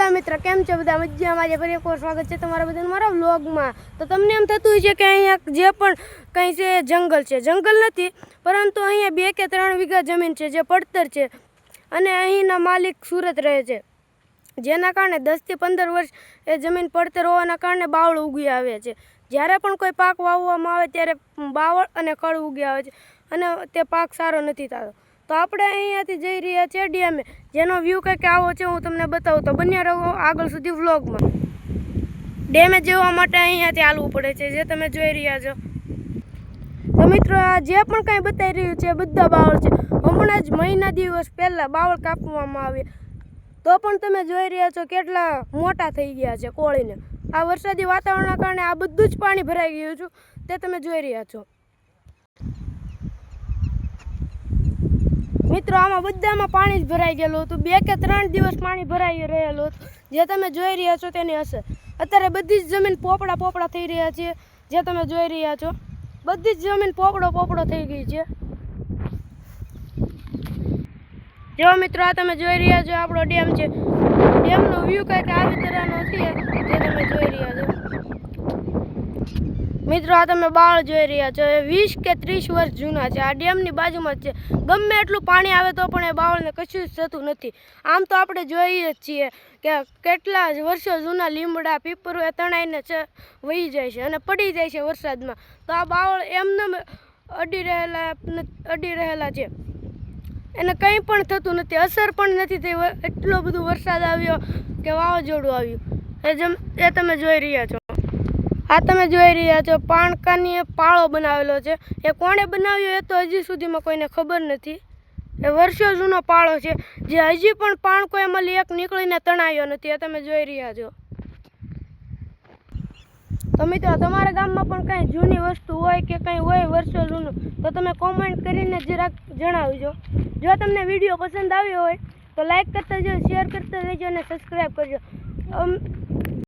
નમસ્કાર મિત્ર, કેમ છો બધા? મજામાં. આજે ફરી એકવાર સ્વાગત છે તમારા બધાનું મારા વ્લોગમાં. તો તમને એમ થતું હોય છે કે અહીંયા જે પણ કંઈ છે જંગલ છે. જંગલ નથી, પરંતુ અહીંયા 2 કે 3 વીઘા જમીન છે જે પડતર છે અને અહીંના માલિક સુરત રહે છે, જેના કારણે 10 થી 15 વર્ષ એ જમીન પડતર હોવાના કારણે બાવળ ઉગી આવે છે. જ્યારે પણ કોઈ પાક વાવવામાં આવે ત્યારે બાવળ અને કળ ઉગી આવે છે અને તે પાક સારો નથી થતો. તો આપણે અહીંયાથી જઈ રહ્યા છીએ ડેમે, જેનો વ્યૂ કંઈક આવો છે. હું તમને બતાવું, તો બન્યા રહો આગળ સુધી વ્લોગમાં. ડેમે જવા માટે અહીંયાથી હાલવું પડે છે, જે તમે જોઈ રહ્યા છો. તો મિત્રો, આ જે પણ કંઈ બતાવી રહ્યું છે બધા બાવળ છે. હમણાં જ મહિના દિવસ પહેલાં બાવળ કાપવામાં આવ્યા, તો પણ તમે જોઈ રહ્યા છો કેટલા મોટા થઈ ગયા છે કોળીને. આ વરસાદી વાતાવરણના કારણે આ બધું જ પાણી ભરાઈ ગયું છે, તે તમે જોઈ રહ્યા છો. મિત્રો, આમાં બધામાં પાણી જ ભરાઈ ગયેલું હતું. 2 કે 3 દિવસ પાણી ભરાઈ રહેલું હતું, જે તમે જોઈ રહ્યા છો તેની અસર. અત્યારે બધી જ જમીન પોપડા થઈ રહ્યા છે, જે તમે જોઈ રહ્યા છો. બધી જ જમીન પોપડો થઈ ગઈ છે. જો મિત્રો, આ તમે જોઈ રહ્યા છો આપણો ડેમ છે. ડેમનો વ્યૂ કંઈક આવી તરહનો છે, જે તમે જોઈ રહ્યા છો. મિત્રો, આ તમે બાવળ જોઈ રહ્યા છો, 20 કે 30 વર્ષ જૂના છે. આ ડેમની બાજુમાં જ છે. ગમે એટલું પાણી આવે તો પણ એ બાવળને કશું જ થતું નથી. આમ તો આપણે જોઈએ જ છીએ કે કેટલા વર્ષો જૂના લીમડા પીપરું એ તણાઈને વહી જાય છે અને પડી જાય છે વરસાદમાં. તો આ બાવળ એમને અડી રહેલા છે, એને કંઈ પણ થતું નથી, અસર પણ નથી થઈ. એટલો બધો વરસાદ આવ્યો કે વાવાઝોડું આવ્યું, એ તમે જોઈ રહ્યા છો. આ તમે જોઈ રહ્યા છો પાણકાની પાળો બનાવેલો છે. એ કોણે બનાવ્યો એ તો હજી સુધીમાં કોઈને ખબર નથી. એ વર્ષો જૂનો પાળો છે, જે હજી પણ પાણકો એમાં એક નીકળીને તણાયો નથી, એ તમે જોઈ રહ્યા છો. તો મિત્રો, તમારા ગામમાં પણ કંઈ જૂની વસ્તુ હોય કે કંઈ હોય વર્ષો જૂનું, તો તમે કોમેન્ટ કરીને જરાક જણાવજો. જો તમને વિડીયો પસંદ આવ્યો હોય તો લાઈક કરતા જજો, શેર કરતા રહેજો અને સબસ્ક્રાઈબ કરજો.